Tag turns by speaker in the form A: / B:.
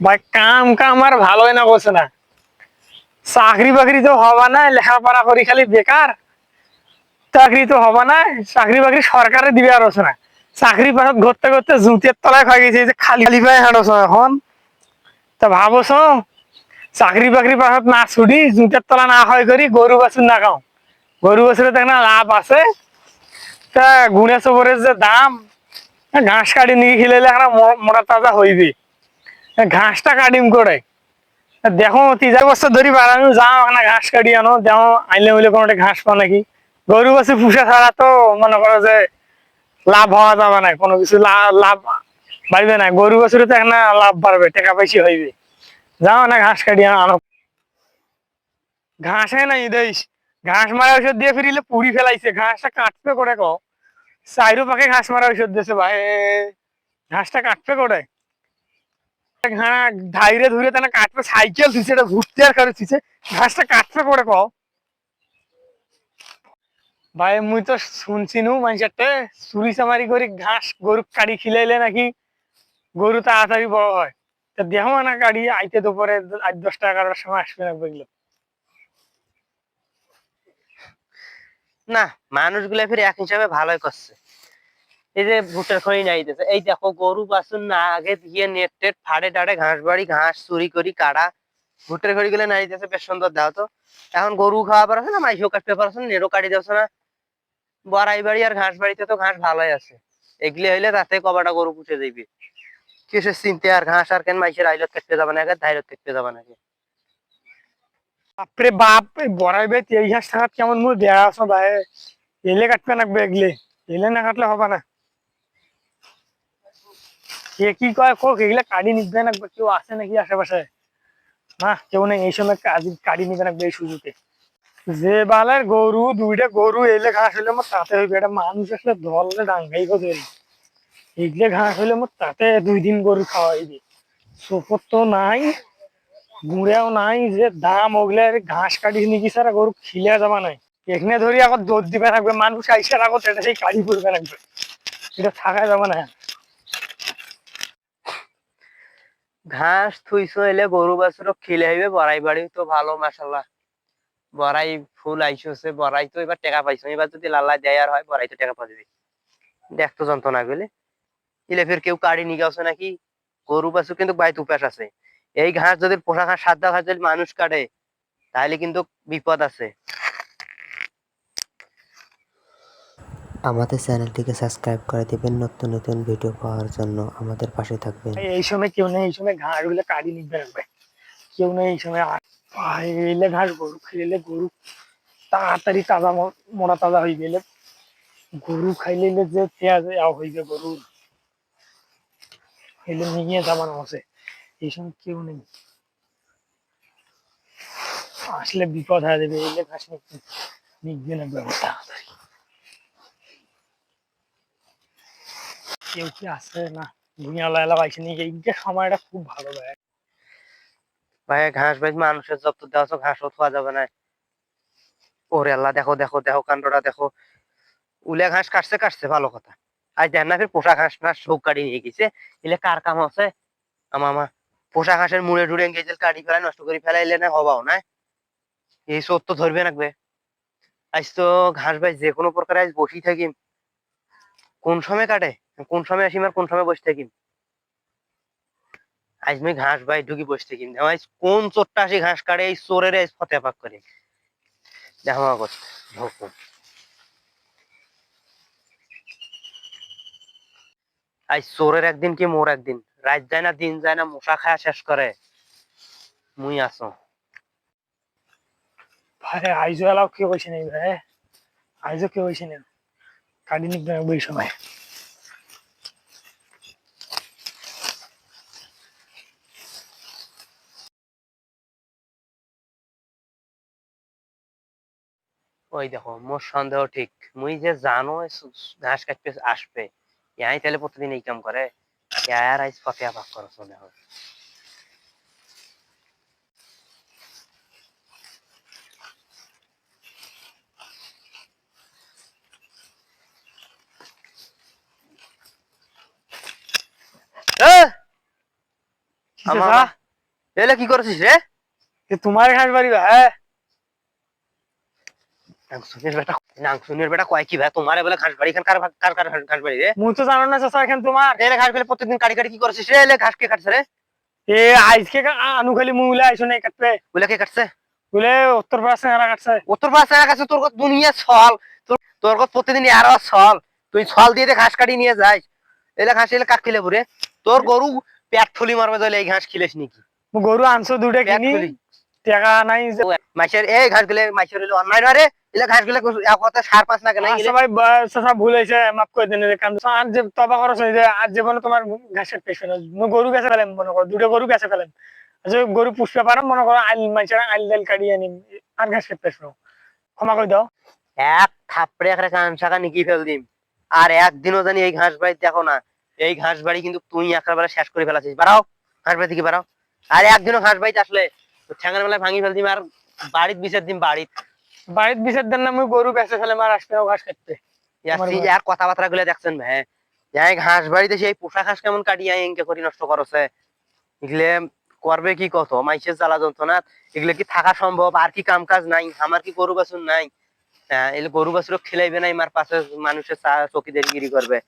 A: ভাই কাম কাম আর ভালোই না করছে না। চাকরি বাকরি তো হবা না, লেখাপড়া করি খালি বেকার। চাকরি তো হবা না, চাকরি বাকরি সরকারে দিবে আর হচ্ছে না। চাকরি পাশত ঘুরতে ঘুরতে জুতের তলায় খাই গেছে, এই যে খালি খালি পায়ে হাঁটছ এখন। তা ভাবছ চাকরি বাকরি পাশত না ছুটি জুতের তলা না হয় করি গরু বাছুর না খাও। গরু বাছুরে দেখ না লাভ আছে। তা গুড়ে চবরের যে দাম, ঘাস কাটি নিয়ে খেলে একটা মোটা তাজা হইবে। ঘাসটা কাটিম করে দেখো 3 বছর ধরে বাড়ানো যাও না, ঘাস কাটি আনো দেখো আইলে হইলে কোনো ঘাস পাও নাকি। গরু বাছুর পুষা ছাড়া তো মনে করো যে লাভ হওয়া যাবে না, কোনো কিছু লাভ বাড়বে না। গরু বাছুরে তো একটা লাভ বাড়বে, টাকা পয়সা হইবে। যাও না ঘাস কাটি আনো। ঘাসে নাই দেশ, ঘাস মারা ঔষধ দিয়ে ফিরিলে পুড়ি ফেলাইছে। ঘাসটা কাটবে করে কও, চাইরো পাকে ঘাস মারা ঔষধ দিয়েছে ভাই। ঘাসটা কাটবে করে হ্যাঁ, ধাইরে ধুরে তাহলে কাটবে, সাইকেল দিছে এটা ঘুরতে আর কারো দিছে। ঘাসটা কাটবে করে কও ভাই। মুই তো শুনছি নু মানুষের চুরি চামারি করে ঘাস গরু কাটি খিলাইলে নাকি গরু তাড়াতাড়ি বড় হয়। তা দেখো না গাড়ি আইতে দুপুরে 8, 10টা 11টার সময় আসবে না বুঝলো।
B: না, মানুষগুলা ফির এক হিসাবে ভালোই করছে। এই যে ভুট্টার খড়ি নাই দিতেছে, এই দেখো গরু বাছুর না আগে দিয়ে নেট টেট ফাড়ে টাড়ে ঘাস বাড়ি ঘাস চুরি করি কাটা ভুট্টার খড়ি গুলো নাই দিতেছে, বেশ সুন্দর দাও তো। এখন গরু খাওয়া পারছে না, মাইসও কাটতে পারছে না, নেড়ও কাটি যাচ্ছে না। বড়াই বাড়ি আর ঘাস বাড়িতে তো ঘাস ভালোই আছে। এগুলি হইলে তাতে কবাটা গরু পুষে যাইবে। কিসের চিনতে আর ঘাস আর কেন মাইসের আইলত কাটতে যাবে না, ধাইলত কাটতে যাবে নাকি।
A: বাপরে বাপ, বড়াইবে 23,000 টাকা কেমন মুই বেড়া আছো ভাই। এলে কাটবে লাগবে এগলে, এলে না কাটলে হবে না। কে কি কয় কোক, এগুলা কাটি নিবে না, কেউ আছে নাকি আশেপাশে? না কেউ নেই এই সময় কাটি নিবে না এই সুযোগে। যে বালের গরু, 2টা গরু এলে ঘাস হইলে মোট তাতে হইবে। এটা মানুষ আসলে ধরলে ডাঙ্গাই গেছে। এগুলো ঘাস হইলে মোট তাতে 2 দিন গরু খাওয়াইবে। সোপর তো নাই, গুঁড়েও নাই, যে দাম ওগুলা ঘাস কাটি নিকি সারা গরু খিলে যাবা নাই। এখানে ধরি আগত দৌড় দিবে থাকবে, মানুষ আইসার আগত এটা সেই কাটি পড়বে লাগবে, এটা থাকায় যাবে না।
B: ঘাস থুইছো এলে গরু বাছুরও খিলে হইবে। বড়াই বাড়ি তো ভালো মাশাল্লাহ, বড়াই ফুল আইসছে। বড়াই তো এবার টাকা পাইছো, এবার যদি লাল্লা দেয় আর হয় বড়াই তো টাকা পাবে। দেখতো যন্ত্রণা গুলি ইলে ফের কেউ কাড়ি নিয়ে গেছে নাকি। গরু বাছুর কিন্তু বাইত উপাস আছে। এই ঘাস যদি পোষা ঘাস সাদা ঘাস যদি মানুষ কাটে তাহলে কিন্তু বিপদ আছে।
C: আমাদের চ্যানেলটিকে সাবস্ক্রাইব করে দিবেন নতুন নতুন ভিডিও পাওয়ার জন্য আমাদের পাশে থাকবেন।
A: এই সময় কেউ নেই, এই সময় ঘাস গুলো কাটি নিবে লাগবে, কেউ নেই এই সময়। এলে ঘাস গরু খেলে গরু তাড়াতাড়ি তাজা মোড়া তাজা হয়ে গেলে গরু খাইলে যে পেঁয়াজ হইবে গরু এলে নিয়ে যাবানো আছে। এই সময় কেউ নেই, আসলে বিপদ হয়ে যাবে। এলে ঘাস নিবে না ব্যবস্থা। কেউ কি আছে না, দুনিয়া লাইলা পাইছে নি। এই যে সময়টা খুব ভালো ভাই।
B: ভাই ঘাস ভাই মানুষের যত দেওয়া ঘাসও খাওয়া যাবে না। ওরে আল্লাহ, দেখো দেখো দেখো কাণ্ডটা দেখো। উলে ঘাস কাটছে কাটছে ভালো কথা, আজ দেন না ফের পোষা ঘাস না সব কাটি নিয়ে গেছে। এলে কার কাম আছে? আমা পোষা ঘাসের মুড়ে টুড়ে গেছে কাটি ফেলাই নষ্ট করে ফেলাইলে না হবাও না। এই সত্য ধরবে রাখবে। আজ তো ঘাস ভাই যে কোনো প্রকারে আজ বসি থাকি। কোন সময় কাটে, কোন সময় আসিম আর কোন সময় বসে থাকি। আজ আমি ঘাস ভাই ঢুকি বসে থাকি, আজ কোন চোরটা আসি ঘাস কাটে এই চোরের আজ ফতে পাক করে দেখো করতে। আজ চোরের একদিন কি মোর একদিন, রাত যায় না দিন যায় না, মশা খায়া শেষ করে। মুই আছো
A: ভাই আইজো এলাও কেউ হয়েছে নেই ভাই, আইজো কেউ হয়েছে নেই, কাটি নিবে না এই সময়।
B: ওই দেখো মোর সন্দেহ ঠিক। মুই যে জানো ঘাস কাটতে আসবে, ইয়াই তাহলে প্রতিদিন এই কাম করে। ইয়ার আজ ফতিয়া পাক করো মনে হয়। আমা এলে কি করছিস রে?
A: তোমার ঘাস বাড়ি হ্যাঁ
B: নাংসুনের বেটা কয় কি ভাই তোমারে বলে ঘাস বাড়ি, কার কার কার ঘাস বাড়ি রে?
A: মুই তো জানো না চাচা এখন তোমার
B: এলে ঘাস ফেলে প্রত্যেকদিন কাটি কাটি কি করছিস রে? এলে ঘাস কে কাটছে রে?
A: এ আজকে আনু খালি মুই উলে আইসো নাই কাটবে
B: বলে কে কাটছে?
A: বলে উত্তর পাড়া চেহারা কাটছে
B: উত্তর পাশে কাছে তোর কত দুনিয়া ছল, তোর কত প্রতিদিন আরো ছল, তুই ছল দিয়ে ঘাস কাটি নিয়ে যাস। এলে ঘাস এলে কাক খেলে পুরে তোর গরু পেট থলি মারবে যাইলে এই ঘাস খিলেস নাকি?
A: মুই গরু আনছো দুটা
B: পেট
A: কিনি
B: থলি
A: টাকা নাই যে
B: মাইসের এই ঘাস গুলো মাইসের হইলো অন্যায় নয় রে। এলে ঘাস গুলো এক কথা 5.5 না কেন
A: আচ্ছা ভাই চাচা ভুল হয়েছে মাফ করে দেন কারণ আর যে তবা খরচ হয়েছে আর জীবনে তোমার ঘাসের পেছনে মুই গরু বেঁচে ফেলেন মনে করো দুটো গরু বেঁচে ফেলেন আচ্ছা গরু পুষতে পারো মনে করো আইল মাইছে আইল দাইল কাটিয়ে আনি আর ঘাসের পেছনে ক্ষমা করে দাও
B: এক থাপড়ে একটা কান শাখা নিকি ফেল দিম। আর একদিনও জানি এই ঘাস বাড়ি দেখো না, এই ঘাস বাড়ি কিন্তু তুই একেবারে শেষ করে ফেলাছিস। বাড়াও ঘাস বাড়ি থেকে বাড়াও। আর একদিনও ঘাস বাড়িতে আসলে ঠ্যাঙের বেলায় ভাঙি ফেল দিম আর বাড়িতে বিছের দিম বাড়িতে।
A: বাড়ির বিষের দেন না মুই গরু বেঁচে ফেলে মার আসতে ঘাস কাটতে
B: আর কথাবার্তা গুলো দেখছেন ভাই, যাই ঘাস বাড়িতে সেই পোষা ঘাস কেমন কাটিয়ে এনকে করি নষ্ট করছে। এগুলো করবে কি কত মাইসের জ্বালা যন্ত্রণা, এগুলো কি থাকা সম্ভব? আর কি কাম কাজ নাই? আমার কি গরু বাছুর নাই? হ্যাঁ এগুলো গরু বাছুর খেলাইবে নাই মার পাশে মানুষের চকিদারিগিরি করবে।